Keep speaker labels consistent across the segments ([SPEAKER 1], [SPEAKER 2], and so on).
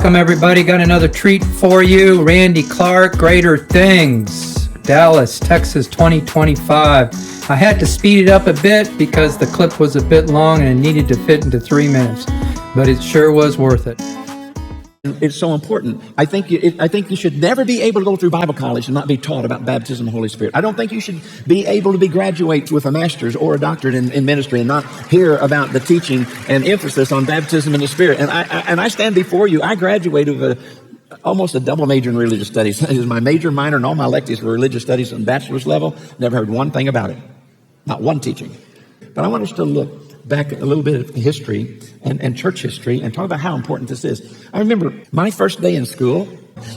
[SPEAKER 1] Welcome everybody, got another treat for you. Randy Clark, Greater Things, Dallas, Texas 2025. I had to speed it up a bit because the clip was a bit long and it needed to fit into 3 minutes, but it sure was worth it.
[SPEAKER 2] It's so important. I think you should never be able to go through Bible college and not be taught about baptism of the Holy Spirit. I don't think you should be able to be graduate with a master's or a doctorate in ministry and not hear about the teaching and emphasis on baptism in the Spirit. And I stand before you. I graduated with almost a double major in religious studies. It was my major, minor, and all my electives were religious studies on bachelor's level. Never heard one thing about it. Not one teaching. But I want us to look back a little bit at history and church history and talk about how important this is. I remember my first day in school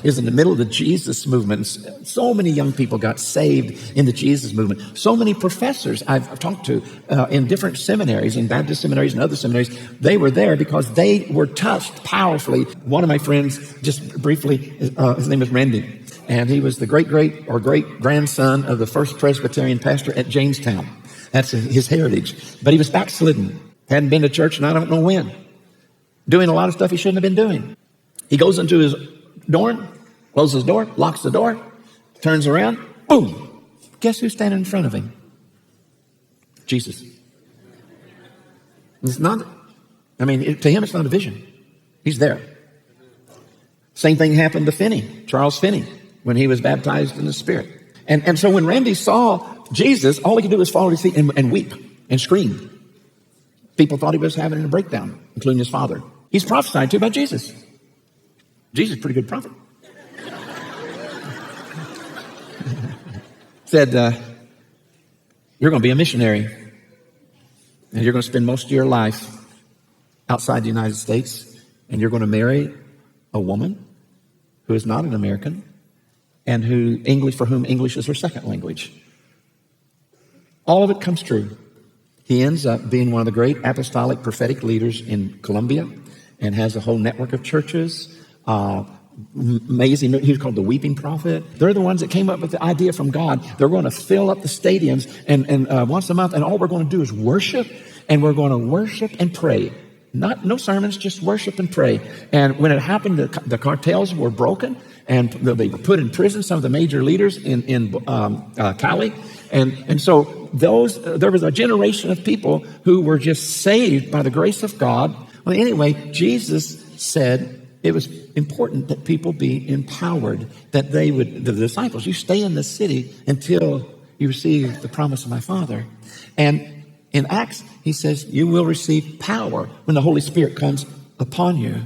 [SPEAKER 2] is in the middle of the Jesus movement. So many young people got saved in the Jesus movement. So many professors I've talked to in different seminaries, in Baptist seminaries and other seminaries, they were there because they were touched powerfully. One of my friends, just briefly, his name is Randy, and he was the great-grandson of the first Presbyterian pastor at Jamestown. That's his heritage. But he was backslidden. Hadn't been to church and I don't know when. Doing a lot of stuff he shouldn't have been doing. He goes into his dorm, closes the door, locks the door, turns around, boom. Guess who's standing in front of him? Jesus. It's not, to him it's not a vision. He's there. Same thing happened to Finney, Charles Finney, when he was baptized in the Spirit. And so when Randy saw Jesus, all he could do was fall at his feet and weep and scream. People thought he was having a breakdown, including his father. He's prophesied to about Jesus. Jesus is a pretty good prophet. Said, you're going to be a missionary. And you're going to spend most of your life outside the United States. And you're going to marry a woman who is not an American and for whom English is her second language. All of it comes true. He ends up being one of the great apostolic prophetic leaders in Colombia and has a whole network of churches. Amazing. He was called the Weeping Prophet. They're the ones that came up with the idea from God. They're going to fill up the stadiums and once a month, and all we're going to do is worship, and we're going to worship and pray. No sermons, just worship and pray. And when it happened, the cartels were broken, and they were put in prison, some of the major leaders in Cali. And so there was a generation of people who were just saved by the grace of God. Well, anyway, Jesus said it was important that people be empowered, that the disciples, you stay in the city until you receive the promise of my Father. And in Acts, he says, you will receive power when the Holy Spirit comes upon you.